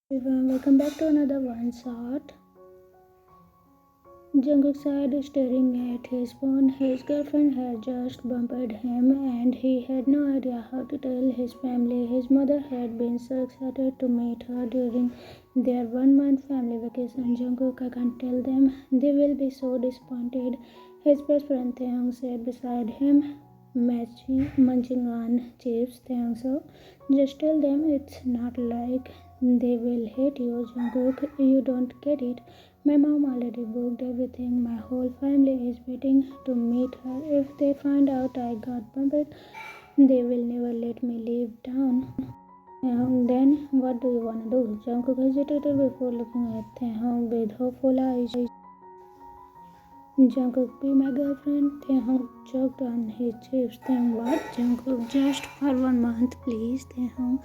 Everyone, welcome back to another one shot. Jungkook sat staring at his phone. His girlfriend had just bumped him and he had no idea how to tell his family. His mother had been so excited to meet her during their 1 month family vacation. Jungkook, I can't tell them. They will be so disappointed. His best friend Taehyung sat beside him, munching on chips. Taehyung, so just tell them it's not like they will hate you. Jungkook, you don't get it. My mom already booked everything. My whole family is waiting to meet her. If they find out I got bumped, they will never let me leave town. Then what do you wanna do? Jungkook hesitated before looking at Taehyung with hopeful eyes. Jungkook, be my girlfriend. Taehyung choked on his chips. Then what? Jungkook, just for 1 month, please. Taehyung,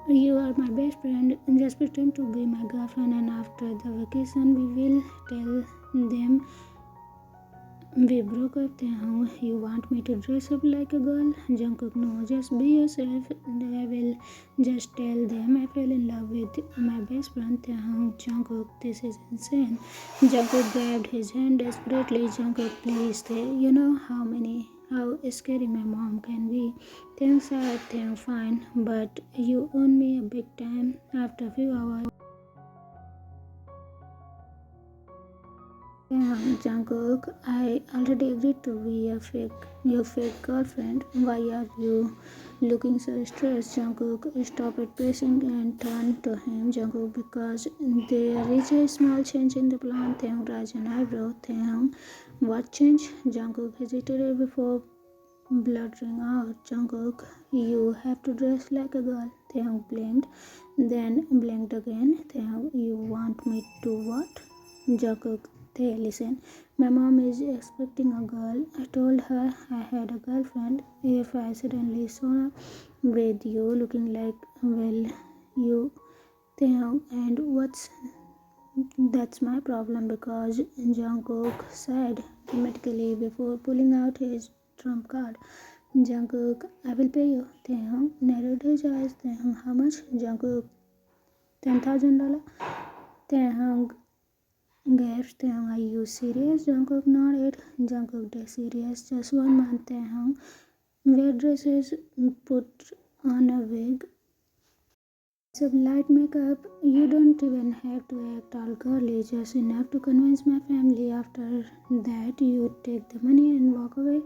you are my best friend. Just pretend to be my girlfriend, and after the vacation, we will tell them we broke up. Taehyung, you want me to dress up like a girl? Jungkook, no, just be yourself. I will just tell them I fell in love with my best friend. Taehyung, Jungkook, this is insane. Jungkook grabbed his hand desperately. Jungkook, please stay. You know how scary my mom can be. Thanks, Taehyung, fine, but you own me a big time. After a few hours, Jungkook, I already agreed to be your fake girlfriend. Why are you looking so stressed? Jungkook stopped pacing and turned to him. Jungkook, because there is a small change in the plan. Taehyung raised an eyebrow. Taehyung, what change? Jungkook hesitated before blurting out. Jungkook, you have to dress like a girl. Taehyung blinked, then blinked again. Taehyung, you want me to what? Jungkook, hey, listen, my mom is expecting a girl. I told her I had a girlfriend. If I suddenly saw with you looking like, well, you, Taehyung, and that's my problem because Jungkook sighed dramatically before pulling out his trump card. Jungkook, I will pay you. Taehyung narrowed his eyes. Taehyung, how much? Jungkook, $10,000. Taehyung gasped. Taehyung, are you serious? Jungkook nodded. Jungkook, dead serious. Just 1 month. Taehyung, wear dresses, put on a wig, some light makeup. You don't even have to act all girly, just enough to convince my family. After that, you take the money and walk away.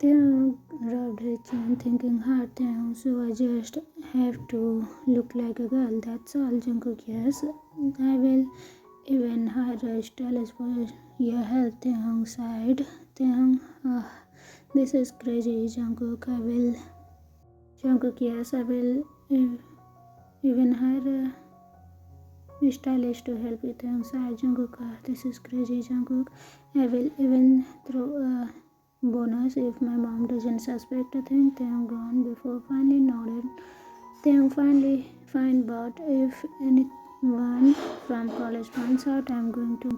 Taehyung rubbed his chin, thinking hard. Taehyung, so I just have to look like a girl, that's all. Jungkook, yes, I will even hire a stylist for your help. Taehyung sighed. Taehyung, this is crazy. Jungkook, yes, I will even hire a stylist to help you. Taehyung sighed. Jungkook, this is crazy. Jungkook, I will even throw a bonus if my mom doesn't suspect a thing. Taehyung groaned before finally nodded. Taehyung, finally fine, but if anyone from college finds out, I'm going to.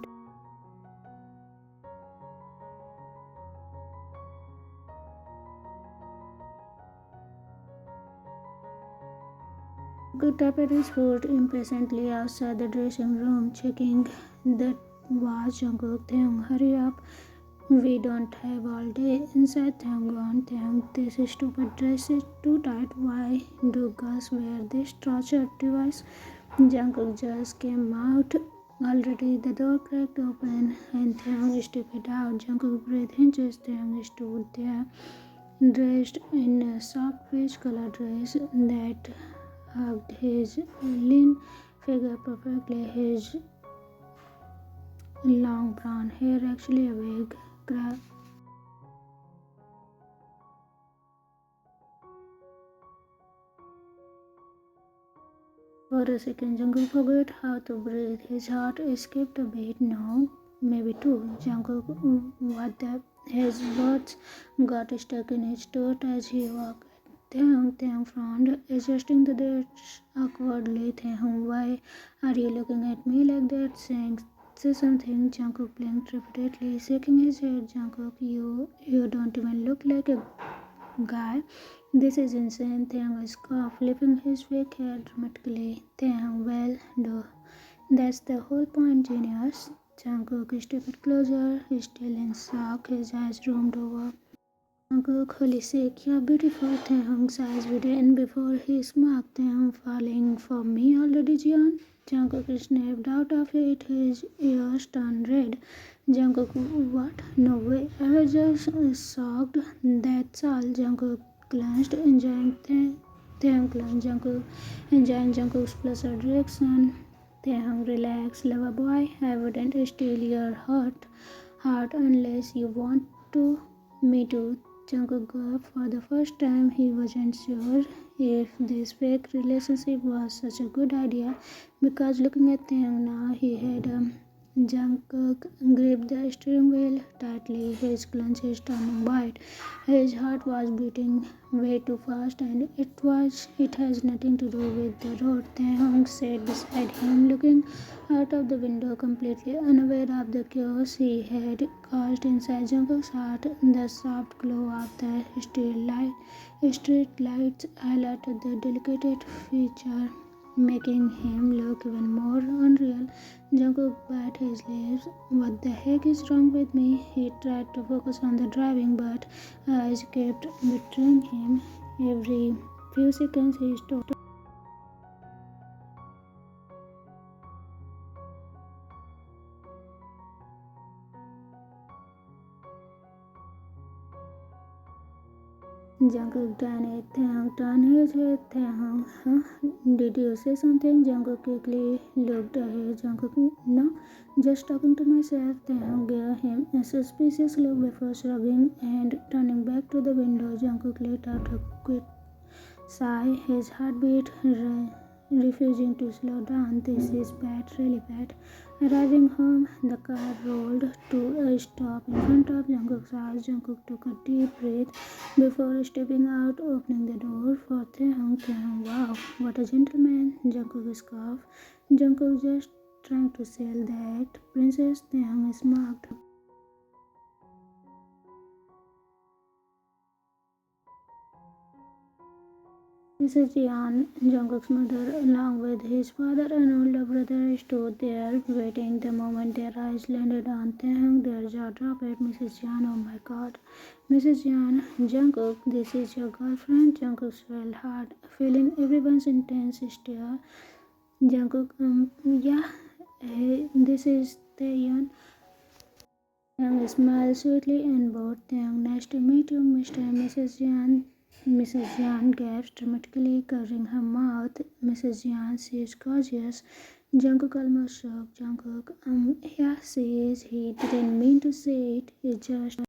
Jungkook tapped his foot impatiently outside the dressing room, checking that was Jungkook. Taehyung, hurry up. We don't have all day. Inside, Taehyung gone. Taehyung, this stupid dress is too tight. Why do girls wear this torture device? Jungkook just came out. Already the door cracked open and Taehyung stepped out. Jungkook breathed inches. Taehyung stood there, dressed in a soft beige color dress that hugged his lean figure perfectly. His long brown hair, actually a wig, for a second, Jungkook forgot how to breathe. His heart skipped a beat. No, maybe two. Jungkook, what the? His words got stuck in his throat as he walked. Taehyung frowned, adjusting the dress awkwardly. Taehyung, why are you looking at me like that? Say something. Jungkook blinked repeatedly, shaking his head. Jungkook, you don't even look like a guy. This is insane, Taehyung scoffed, flipping his fake hair dramatically. Taehyung, well, duh. That's the whole point, genius. Jungkook stepped closer, still in shock, his eyes zoomed over. Jungkook, holy sick, you're beautiful, Taehyung's eyes widened before he smirked. Taehyung falling for me already, Jian? Jungkook snapped out of it, his ears turned red. Jungkook, what? No way, I was just shocked, that's all. Jungkook clenched, enjoying Taehyung clenched, Jungkook enjoying Jungkook's flustered reaction. Taehyung, relax, lover boy, I wouldn't steal your heart unless you want to. Me too. Jungkook gulped. For the first time, he wasn't sure if this fake relationship was such a good idea because looking at Taehyung now, he had Jungkook gripped the steering wheel tightly, his clutches turning white. His heart was beating way too fast, and it has nothing to do with the road. Taehyung sat beside him, looking out of the window, completely unaware of the chaos he had caused inside Jungkook's heart. The soft glow of the street lights highlighted the delicate feature, making him look even more unreal. Jungkook bit his lips. What the heck is wrong with me? He tried to focus on the driving, but eyes kept betraying him. Every few seconds he stopped. Jungkook turned it. Taehyung turned his head. Taehyung, huh? Did you say something? Jungkook quickly looked ahead. Jungkook, no, just talking to myself. Taehyung gave him a suspicious look before shrugging and turning back to the window. Jungkook let out a quick sigh, his heartbeat refusing to slow down. This is bad, really bad. Arriving home, the car rolled to a stop in front of Jungkook's house. Jungkook took a deep breath before stepping out, opening the door for Taehyung. Taehyung, wow, what a gentleman! Jungkook scoffed. Jungkook just trying to sell the act. Princess, Taehyung smirked. Mrs. Yan, Jungkook's mother, along with his father and older brother, stood there waiting. The moment their eyes landed on Taehyung, their jaw dropped. Mrs. Yan, oh my god. Mrs. Yan, Jungkook, this is your girlfriend? Jungkook swelled hard, feeling everyone's intense stare. Jungkook, yeah, hey, this is Taehyung. Taehyung smiled sweetly and bowed. Taehyung, nice to meet you, Mr. and Mrs. Yan. Mrs. Yan gasped, dramatically covering her mouth. Mrs. Yan, she is gorgeous. Jungkook almost shook. Jungkook, yeah, she is. He didn't mean to say it. He just.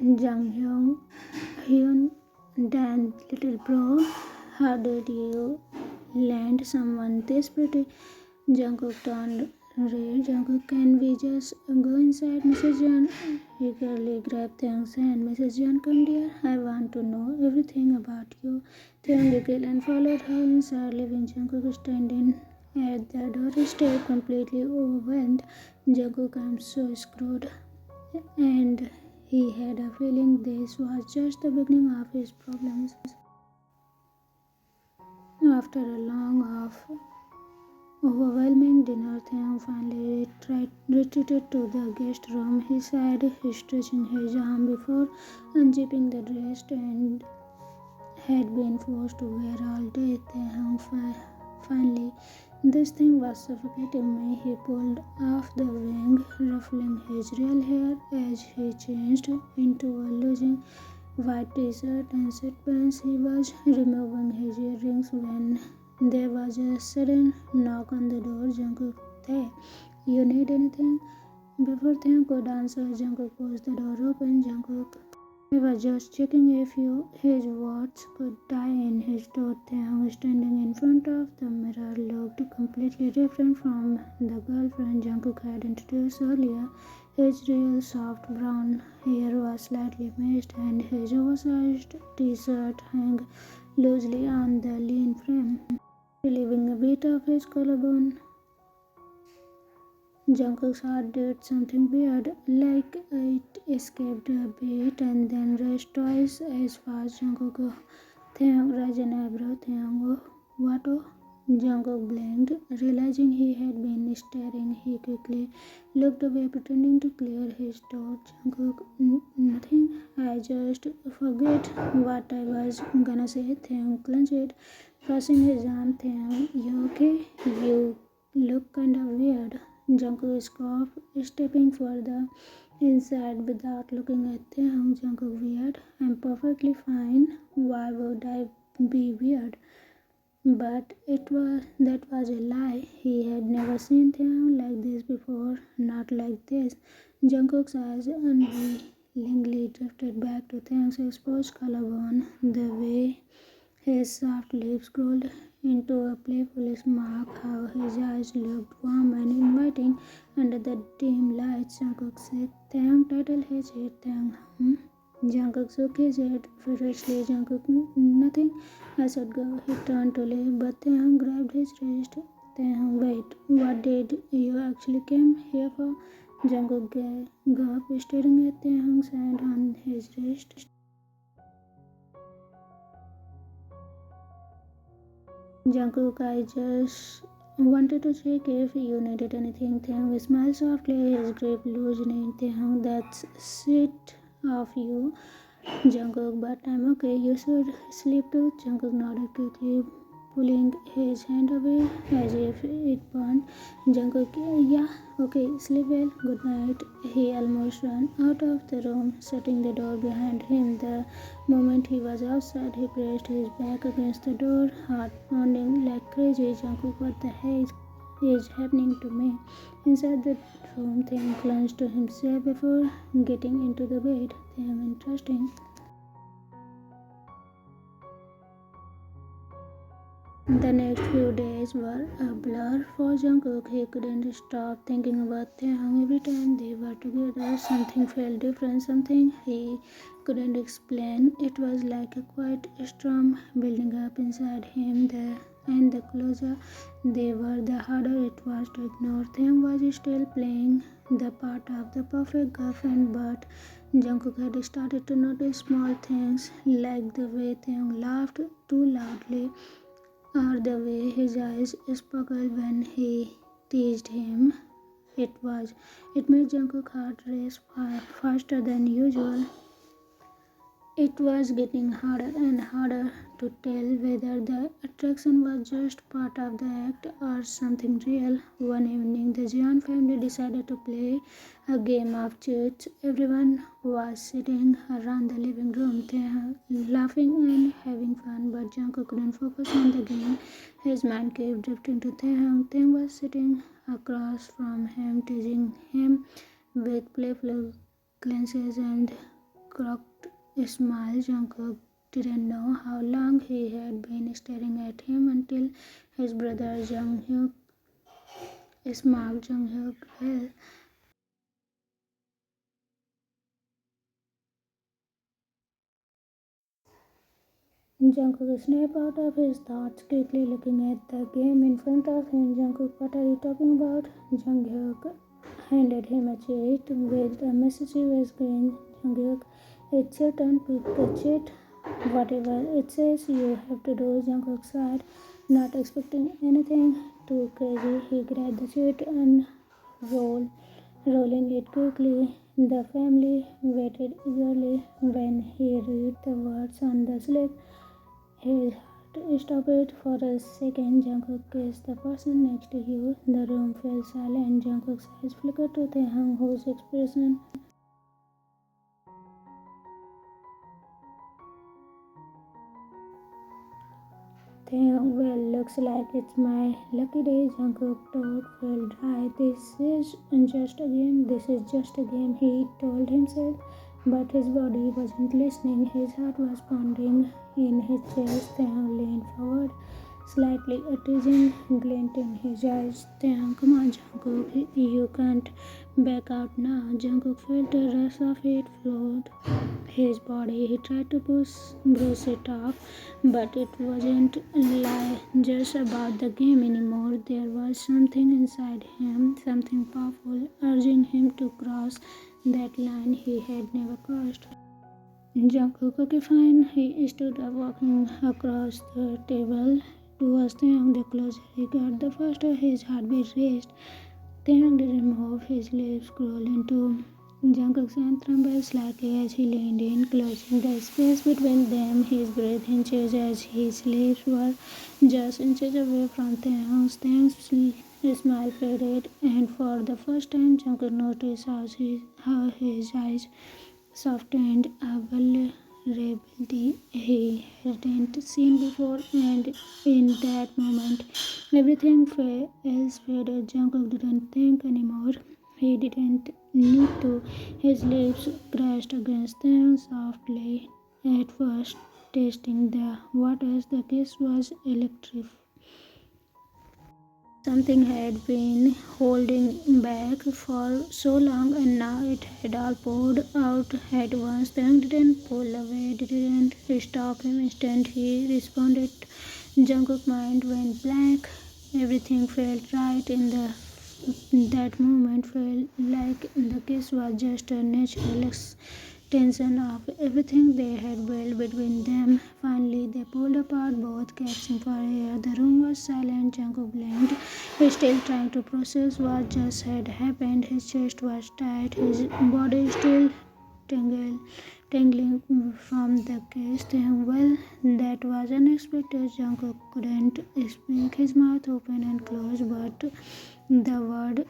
Junghyun, Hyun, Dan, little bro, how did you land someone this pretty? Jungkook turned red. Jungkook, can we just go inside? Mrs. Jan eagerly grabbed Taehyung's hand. Mrs. Jan, come dear. I want to know everything about you. Taehyung giggled and followed her inside, leaving Jungkook standing at the doorstep, completely overwhelmed. Jungkook, I'm so screwed. And he had a feeling this was just the beginning of his problems. After a long overwhelming dinner, Taehyung finally retreated to the guest room. He sighed, stretching his arm before unzipping the dress and had been forced to wear all day. Taehyung finally, this thing was suffocating me. He pulled off the wing, ruffling his real hair as he changed into a losing white t-shirt and sweatpants. He was removing his earrings when there was a sudden knock on the door. Jungkook, hey, you need anything? Before Taehyung could answer, Jungkook pushed the door open. Jungkook, I was just checking if his words could tie in his throat. Taehyung, standing in front of the mirror, looked completely different from the girlfriend Jungkook had introduced earlier. His real soft brown hair was slightly messed, and his oversized t-shirt hung loosely on the lean frame, relieving a bit of his collarbone. Jungkook's heart did something weird, like it escaped a beat and then raced twice as fast. Jungkook Taehyung raised an eyebrow. Taehyung, what? Oh? Jungkook blinked, realizing he had been staring. He quickly looked away, pretending to clear his throat. Jungkook, nothing. I just forget what I was gonna say. Taehyung clenched, crossing his arm. Taehyung, you okay? You look kind of weird. Jungkook scoffed, stepping further inside without looking at Taehyung. Jungkook, weird? I'm perfectly fine. Why would I be weird? But it was that was a lie. He had never seen Taehyung like this before, not like this. Jungkook's eyes unwillingly drifted back to Taehyung's exposed collarbone, the way his soft lips curled into a playful smirk, how his eyes looked warm and inviting under the dim lights. Jungkook said, Taehyung titled his head. Taehyung, Jungkook shook his head furiously. Jungkook, nothing. I said go. He turned to leave, but Taehyung grabbed his wrist. Taehyung, wait. What did you actually came here for? Jungkook gulped, staring at Taehyung's hand on his wrist. Jungkook, I just wanted to check if you needed anything. Taehyung smiled softly, his grip loosening. Taehyung, that's sweet of you. Jungkook, but I'm okay. You should sleep too. Jungkook nodded quickly, pulling his hand away as if it burned. Jungkook, yeah, okay, sleep well. Good night. He almost ran out of the room, shutting the door behind him. The moment he was outside, he pressed his back against the door, heart pounding like crazy. Jungkook, what the heck is happening to me? Inside the room, Taehyung clung to himself before getting into the bed. Taehyung, interesting. The next few days were a blur for Jungkook. He couldn't stop thinking about Taehyung. Every time they were together, something felt different, something he couldn't explain. It was like a quiet storm building up inside him. The closer they were, the harder it was to ignore. Taehyung was still playing the part of the perfect girlfriend, but Jungkook had started to notice small things, like the way Taehyung laughed too loudly or the way his eyes sparkled when he teased him. It made Jungkook's heart race faster than usual. It was getting harder and harder to tell whether the attraction was just part of the act or something real. One evening, the Jeon family decided to play a game of chess. Everyone was sitting around the living room, laughing and having fun, but Jungkook couldn't focus on the game. His mind kept drifting to Taehyung. Taehyung was sitting across from him, teasing him with playful glances and crooked smile. Jungkook didn't know how long he had been staring at him until his brother Junghyuk smacked Junghyuk well. Jungkook snapped out of his thoughts, quickly looking at the game in front of him. Jungkook, what are you talking about? Junghyuk handed him a sheet with a mischievous grin. Junghyuk, it's your turn, pick a sheet. Whatever it says, you have to do. Jungkook sighed, not expecting anything too crazy. He grabbed the sheet and rolling it quickly. The family waited eagerly when he read the words on the slip. His heart stopped for a second. Jungkook is the person next to you. The room fell silent. Jungkook's eyes flickered to Taehyung, whose expression Taehyung, well, looks like it's my lucky day. Jungkook throat felt dry. This is just a game. This is just a game, he told himself. But his body wasn't listening. His heart was pounding in his chest. Taehyung leaned forward, slightly a teasing glint in his eyes. Taehyung, come on, Jungkook, you can't back out now. Jungkook felt the rush of it flowed his body. He tried to brush it off, but it wasn't just about the game anymore. There was something inside him, something powerful, urging him to cross that line he had never crossed. Jungkook, okay, fine. He stood up, walking across the table towards Taehyung. The closer he got, the faster his heartbeat raced. Taehyung didn't move. His lips crawled into Jungkook's and trembled slightly as he leaned in, closing the space between them. His breath inches as his lips were just inches away from Taehyung's. Taehyung's smile faded, and for the first time, Jungkook noticed how his eyes softened, a vulnerability he hadn't seen before, and in that moment, everything else faded. Jungkook didn't think anymore. He didn't need to. His lips crashed against them softly, at first tasting the waters. The kiss was electric. Something had been holding back for so long, and now it had all poured out at once. Tang didn't pull away, didn't stop him. Instead, he responded. Jungkook's mind went blank. Everything felt right in that moment. Felt like the kiss was just a natural extension of everything they had built between them. Finally, they pulled apart, both gasping for air. The room was silent. Jungkook blinked, still trying to process what just had happened. His chest was tight, his body still tangled, tangling from the kiss. Well, that was unexpected. Jungkook couldn't speak, his mouth open and closed, but the word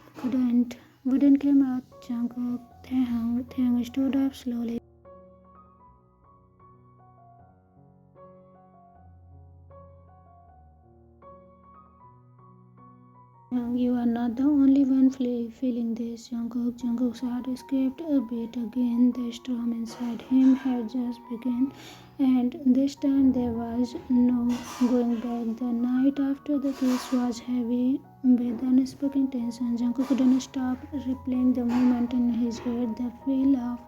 wouldn't come out. Jungkook, Taehyung stood up slowly. You are not the only one feeling this, Jungkook. Jungkook's heart escaped a beat again. The storm inside him had just begun, and this time there was no going back. The night after the kiss was heavy with unspoken tension. Jungkook couldn't stop replaying the moment in his head. The feel of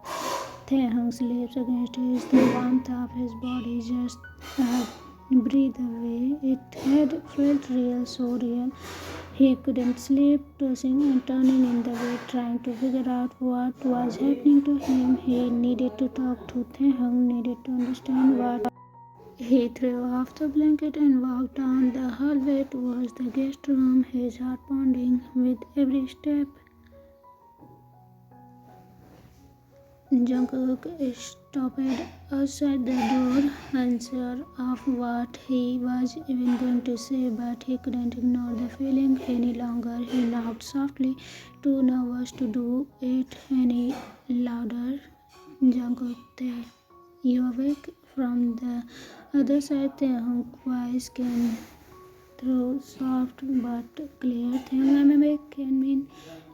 Taehyung's lips against his, the warmth of his body just breathe away. It had felt real, so real. He couldn't sleep, tossing and turning in the bed, trying to figure out what was happening to him. He needed to talk to Taehyung, needed to understand what. He threw off the blanket and walked down the hallway towards the guest room, his heart pounding with every step. Jungkook stopped outside the door, unsure of what he was even going to say, but he couldn't ignore the feeling any longer. He knocked softly, too nervous to do it any louder. Jungkook, you awake? From the other side, Taehyung's voice came through soft but clear. Taehyung, I'm awake. Can mean.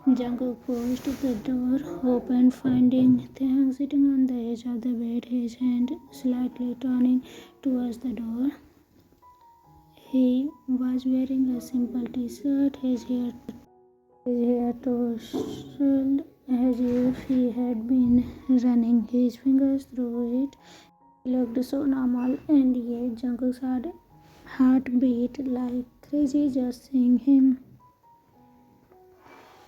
Jungkook pushed the door open, finding Taehyung sitting on the edge of the bed, his hand slightly turning towards the door. He was wearing a simple t-shirt, his hair tousled as if he had been running his fingers through it. He looked so normal, and yet Jungkook's heart beat like crazy just seeing him.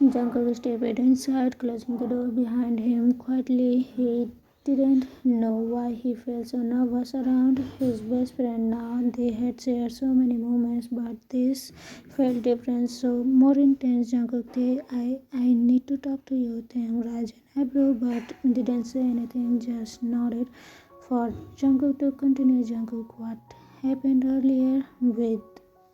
Jungkook stepped inside, closing the door behind him quietly. He didn't know why he felt so nervous around his best friend now. They had shared so many moments, but this felt different, so more intense. Jungkook, I need to talk to you. Taehyung raised an eyebrow but didn't say anything, just nodded for Jungkook to continue. Jungkook, what happened earlier with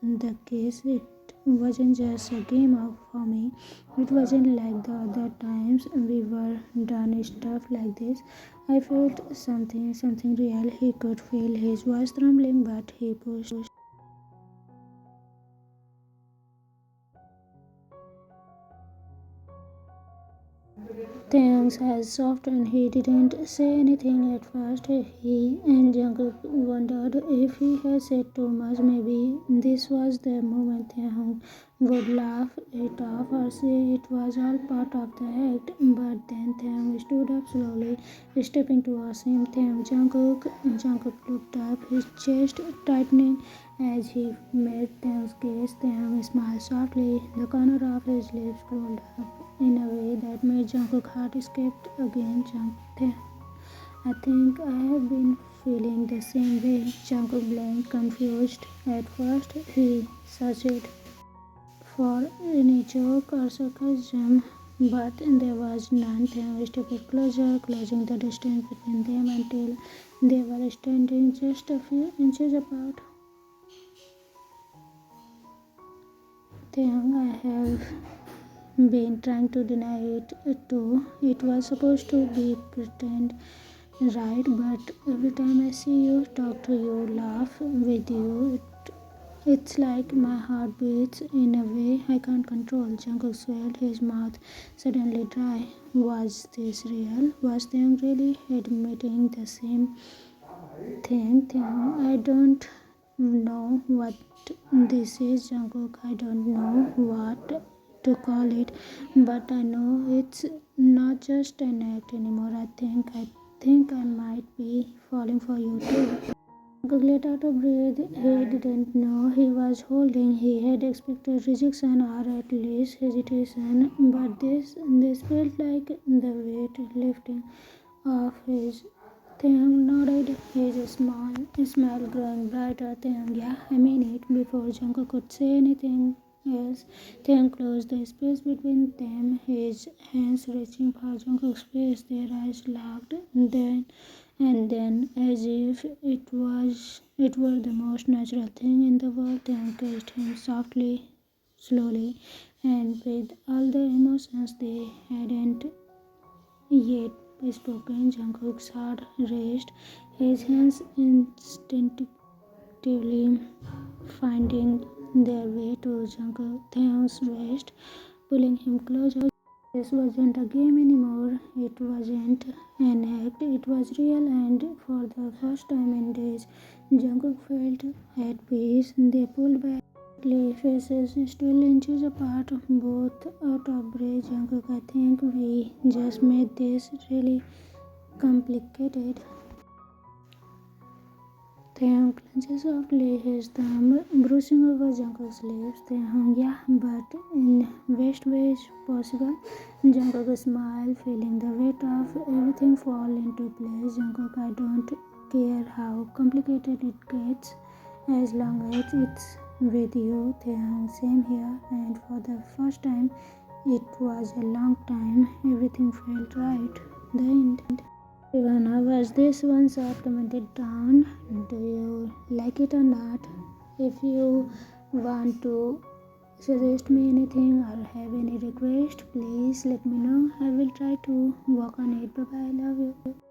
the kiss? It wasn't just a game for me. It wasn't like the other times we were done stuff like this. I felt something real. He could feel his voice trembling, but he pushed. Taehyung's has softened. He didn't say anything at first. He and Jungkook wondered if he had said too much. Maybe this was the moment Taehyung would laugh it off or say it was all part of the act. But then Taehyung stood up slowly, stepping towards him. Jungkook looked up, his chest tightening as he met Taehyung's gaze. Taehyung smiled softly. The corner of his lips curled up in a way that made Jungkook's heart skip again. I think I have been feeling the same way. Jungkook blinked, confused. At first, he searched for any joke or sarcasm, but there was none. They stepped closer, closing the distance between them until they were standing just a few inches apart. Taehyung, I have been trying to deny it too. It was supposed to be pretend, right? But every time I see you, talk to you, laugh with you, it's like my heart beats in a way I can't control. Jungkook swelled, his mouth suddenly dry. Was this real? Was Taehyung really admitting the same thing? I don't know what this is, Jungkook. I don't know what to call it, but I know it's not just an act anymore. I think I might be falling for you too. Jungkook let out a breath. He didn't know he was holding. He had expected rejection or at least hesitation, but this felt like the weight lifting off his. Taehyung nodded, his smile growing brighter. Taehyung, yeah, I mean it. Before Jungkook could say anything else, Taehyung closed the space between them, his hands reaching for Jungkook's face. Their eyes locked. Then, as if it were the most natural thing in the world, Taehyung kissed him softly, slowly, and with all the emotions they hadn't yet spoken. Jungkook's heart raced, his hands instinctively finding their way to Taehyung's waist, pulling him closer. This wasn't a game anymore. It wasn't an act. It was real, and for the first time in days, Jungkook felt at peace. They pulled back, faces still inches apart, both out of breath. Jungkook, I think we just made this really complicated. Taehyung clenches softly, his thumb bruising over Jungkook's lips. Taehyung, yeah, but in best ways possible. Jungkook smiled, feeling the weight of everything fall into place. Jungkook, I don't care how complicated it gets, as long as it's with you. Taehyung, same here, and for the first time, it was a long time. Everything felt right. The end. Ivana, was this one shot commented down? Do you like it or not? If you want to suggest me anything or have any request, please let me know. I will try to work on it. Bye bye. Love you.